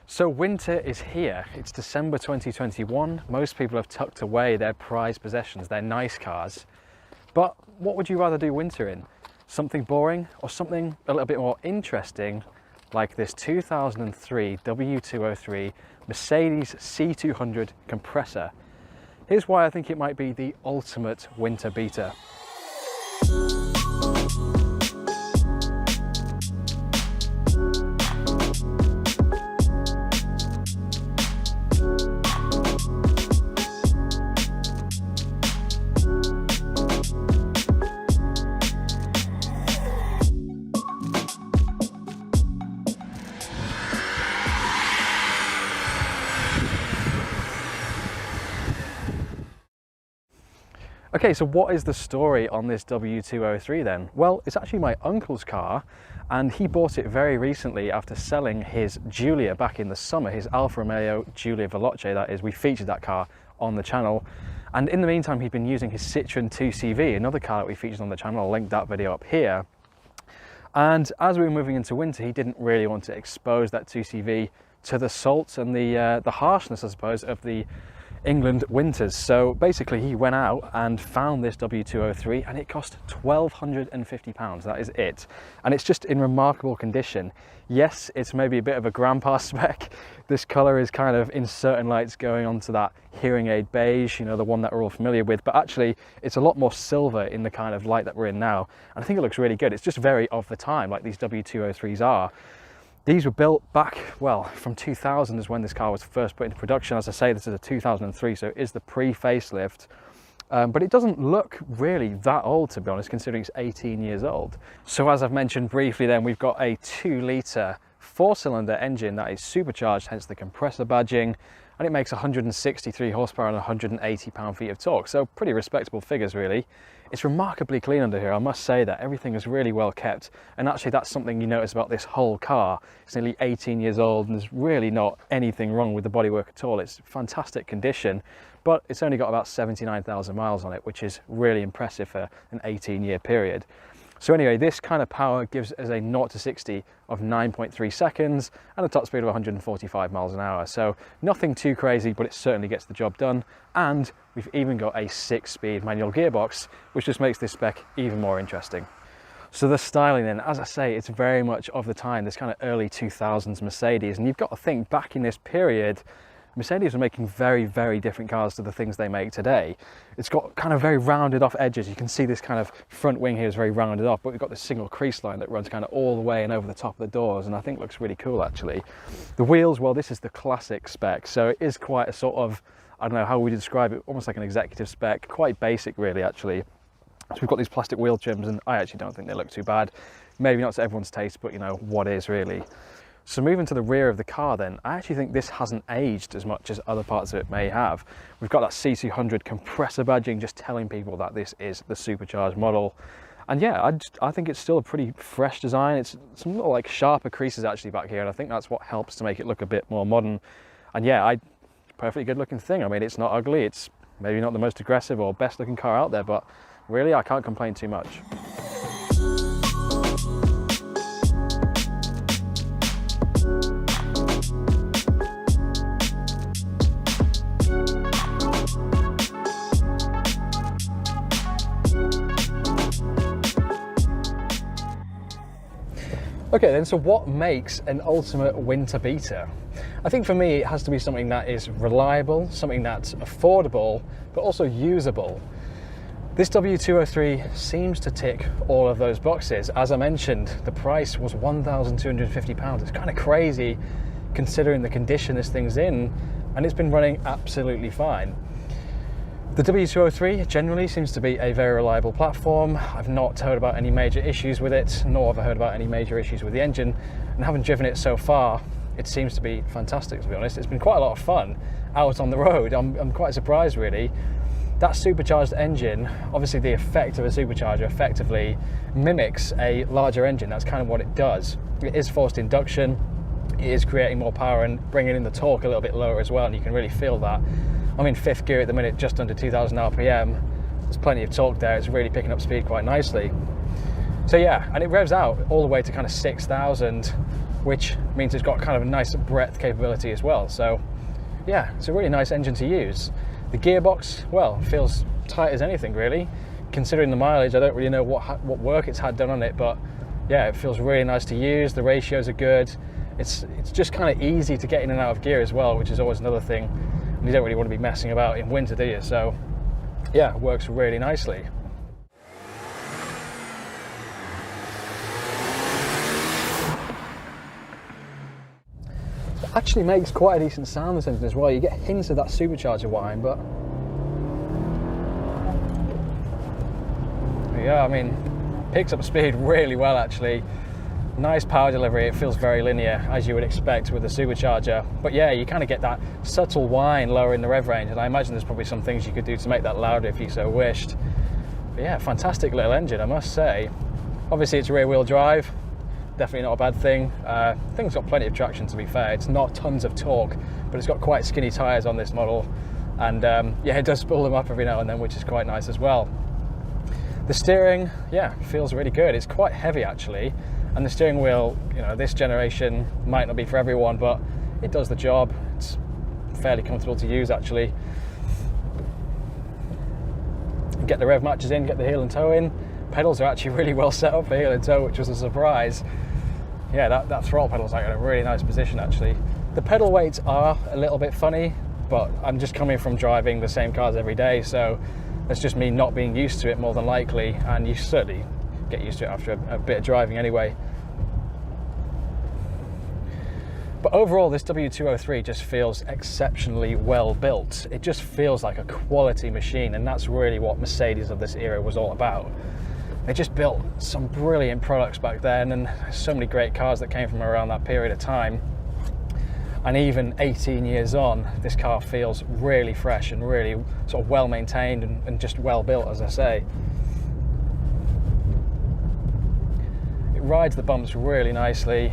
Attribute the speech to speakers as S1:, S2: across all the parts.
S1: So winter is here. It's December 2021. Most people have tucked away their prized possessions, their nice cars. But what would you rather do winter in? Something boring or something a little bit more interesting, like this 2003 W203 Mercedes C200 Kompressor? Here's why I think it might be the ultimate winter beater. Okay, so what is the story on this W203 then? Well, it's actually my uncle's car, and he bought it very recently after selling his Giulia back in the summer, his Alfa Romeo Giulia Veloce, that is. We featured that car on the channel. And in the meantime, he'd been using his Citroen 2CV, another car that we featured on the channel. I'll link that video up here. And as we were moving into winter, he didn't really want to expose that 2CV to the salt and the harshness, I suppose, of the England winters. So basically he went out and found this W203 and it cost £1,250. That is it. And it's just in remarkable condition. Yes, it's maybe a bit of a grandpa spec. This color is kind of in certain lights going on to that hearing aid beige, you know, the one that we're all familiar with, but actually it's a lot more silver in the kind of light that we're in now. And I think it looks really good. It's just very of the time, like these W203s are. These were built back, well, from 2000 is when this car was first put into production. As I say, this is a 2003, so it is the pre-facelift. But it doesn't look really that old, to be honest, considering it's 18 years old. So as I've mentioned briefly then, we've got a 2-litre 4-cylinder engine that is supercharged, hence the compressor badging, and it makes 163 horsepower and 180 pound-feet of torque. So pretty respectable figures, really. It's remarkably clean under here, I must say that. Everything is really well kept, and actually that's something you notice about this whole car. It's nearly 18 years old and there's really not anything wrong with the bodywork at all. It's fantastic condition, but it's only got about 79,000 miles on it, which is really impressive for an 18-year period. So anyway, this kind of power gives us a 0 to 60 of 9.3 seconds and a top speed of 145 miles an hour. So nothing too crazy, but it certainly gets the job done. And we've even got a 6-speed manual gearbox, which just makes this spec even more interesting. So the styling then, as I say, it's very much of the time, this kind of early 2000s Mercedes. And you've got to think, back in this period, Mercedes are making very, very different cars to the things they make today. It's got kind of very rounded off edges. You can see this kind of front wing here is very rounded off, but we've got this single crease line that runs kind of all the way and over the top of the doors, and I think looks really cool actually. The wheels, well, this is the classic spec, so it is quite a sort of, I don't know how we describe it, almost like an executive spec, quite basic really actually. So we've got these plastic wheel trims and I actually don't think they look too bad. Maybe not to everyone's taste, but you know, what is really. So moving to the rear of the car then, I actually think this hasn't aged as much as other parts of it may have. We've got that C200 compressor badging, just telling people that this is the supercharged model. And yeah, I think it's still a pretty fresh design. It's some little like sharper creases actually back here, and I think that's what helps to make it look a bit more modern. And yeah, perfectly good looking thing. I mean, it's not ugly. It's maybe not the most aggressive or best looking car out there, but really I can't complain too much. Okay then, so what makes an ultimate winter beater? I think for me it has to be something that is reliable, something that's affordable, but also usable. This W203 seems to tick all of those boxes. As I mentioned, the price was £1,250. It's kind of crazy considering the condition this thing's in, and it's been running absolutely fine. The W203 generally seems to be a very reliable platform. I've not heard about any major issues with it, nor have I heard about any major issues with the engine, and having driven it so far, it seems to be fantastic, to be honest. It's been quite a lot of fun out on the road. I'm quite surprised really. That supercharged engine, obviously the effect of a supercharger effectively mimics a larger engine. That's kind of what it does. It is forced induction, it is creating more power and bringing in the torque a little bit lower as well, and you can really feel that. I'm in 5th gear at the minute, just under 2000 RPM. There's plenty of torque there. It's really picking up speed quite nicely. So yeah, and it revs out all the way to kind of 6,000 which means it's got kind of a nice breadth capability as well. So yeah, it's a really nice engine to use. The gearbox, well, feels tight as anything really. Considering the mileage, I don't really know what work it's had done on it, but yeah, it feels really nice to use. The ratios are good. It's just kind of easy to get in and out of gear as well, which is always another thing. And you don't really want to be messing about in winter, do you? So yeah, it works really nicely. It actually makes quite a decent sound, this engine as well. You get hints of that supercharger whine, but yeah, I mean, picks up speed really well actually. Nice power delivery. It feels very linear, as you would expect with a supercharger. But yeah, you kind of get that subtle whine lowering the rev range, and I imagine there's probably some things you could do to make that louder if you so wished. But yeah, fantastic little engine, I must say. Obviously it's rear wheel drive, definitely not a bad thing. Thing's got plenty of traction, to be fair. It's not tons of torque, but it's got quite skinny tyres on this model, and yeah, it does spool them up every now and then, which is quite nice as well. The steering, yeah, feels really good. It's quite heavy actually, and the steering wheel, you know, this generation might not be for everyone, but it does the job. It's fairly comfortable to use actually. Get the rev matches in, get the heel and toe in. Pedals are actually really well set up for heel and toe, which was a surprise. Yeah, that throttle pedal's like in a really nice position actually. The pedal weights are a little bit funny, but I'm just coming from driving the same cars every day, so it's just me not being used to it more than likely, and you certainly get used to it after a bit of driving anyway. But overall, this W203 just feels exceptionally well built. It just feels like a quality machine, and that's really what Mercedes of this era was all about. They just built some brilliant products back then, and so many great cars that came from around that period of time. And even 18 years on, this car feels really fresh and really sort of well maintained and just well built, as I say. It rides the bumps really nicely,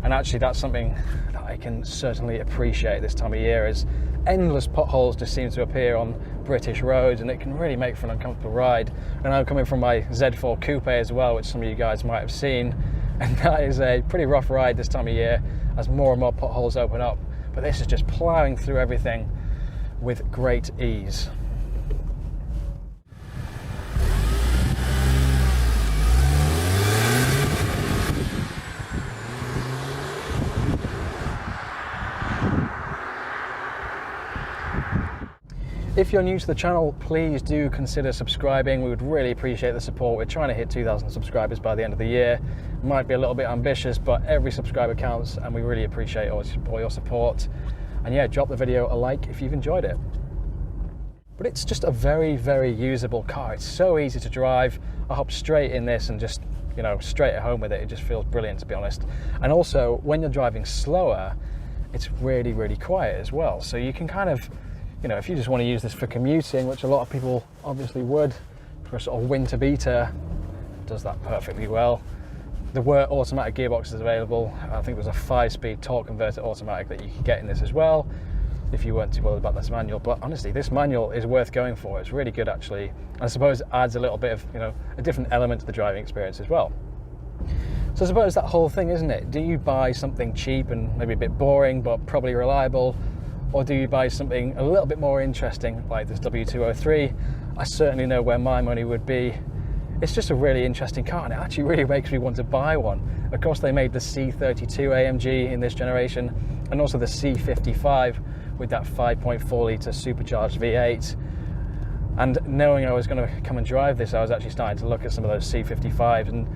S1: and actually that's something that I can certainly appreciate this time of year, as endless potholes just seem to appear on British roads, and it can really make for an uncomfortable ride. And I'm coming from my Z4 Coupe as well, which some of you guys might have seen, and that is a pretty rough ride this time of year as more and more potholes open up, but this is just ploughing through everything with great ease. If you're new to the channel, please do consider subscribing. We would really appreciate the support. We're trying to hit 2,000 subscribers by the end of the year. Might be a little bit ambitious, but every subscriber counts, and we really appreciate all your support. And yeah, drop the video a like if you've enjoyed it. But it's just a very, very usable car. It's so easy to drive. I hop straight in this and just, you know, straight at home with it. It just feels brilliant, to be honest. And also, when you're driving slower, it's really, really quiet as well. So you can kind of, you know, if you just want to use this for commuting, which a lot of people obviously would, for a sort of winter beater, it does that perfectly well. There were automatic gearboxes available. I think there's a 5-speed torque converter automatic that you can get in this as well, if you weren't too bothered about this manual. But honestly, this manual is worth going for. It's really good actually. I suppose it adds a little bit of, you know, a different element to the driving experience as well. So I suppose that whole thing, isn't it? Do you buy something cheap and maybe a bit boring, but probably reliable? Or do you buy something a little bit more interesting like this W203? I certainly know where my money would be. It's just a really interesting car, and it actually really makes me want to buy one. Of course, they made the C32 AMG in this generation, and also the C55 with that 5.4 litre supercharged V8. And knowing I was going to come and drive this, I was actually starting to look at some of those C55s, and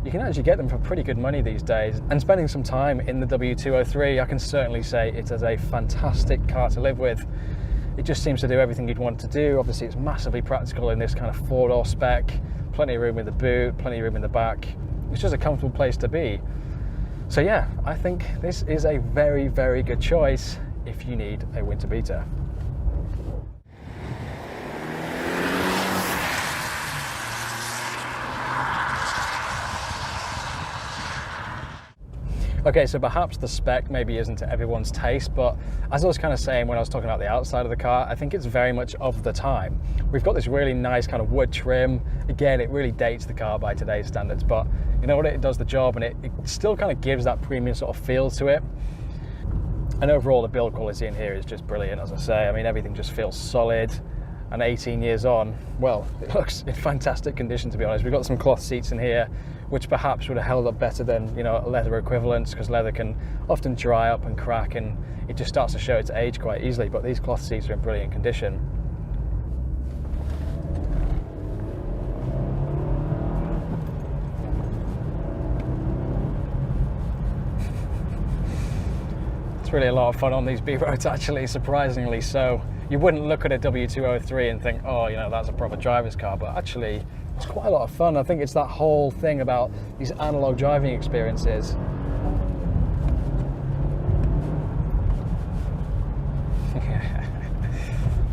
S1: you can actually get them for pretty good money these days. And spending some time in the W203, I can certainly say it is a fantastic car to live with. It just seems to do everything you'd want it to do. Obviously, it's massively practical in this kind of 4-door spec. Plenty of room in the boot, plenty of room in the back. It's just a comfortable place to be. So yeah, I think this is a very, very good choice if you need a winter beater. Okay, so perhaps the spec maybe isn't to everyone's taste, but as I was kind of saying when I was talking about the outside of the car, I think it's very much of the time. We've got this really nice kind of wood trim. Again, it really dates the car by today's standards, but you know what, it does the job, and it still kind of gives that premium sort of feel to it. And overall, the build quality in here is just brilliant, as I say. I mean, everything just feels solid. And 18 years on, well, it looks in fantastic condition, to be honest. We've got some cloth seats in here, which perhaps would have held up better than, you know, leather equivalents, because leather can often dry up and crack, and it just starts to show its age quite easily. But these cloth seats are in brilliant condition. It's really a lot of fun on these B roads, actually, surprisingly so. You wouldn't look at a W203 and think, oh, you know, that's a proper driver's car, but actually it's quite a lot of fun. I think it's that whole thing about these analog driving experiences.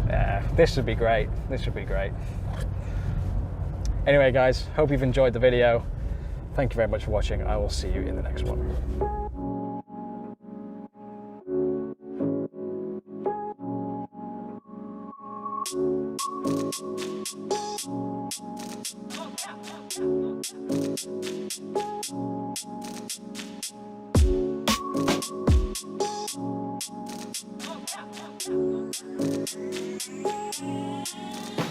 S1: Yeah, this would be great. This would be great. Anyway, guys, hope you've enjoyed the video. Thank you very much for watching. I will see you in the next one.
S2: Oh, yeah.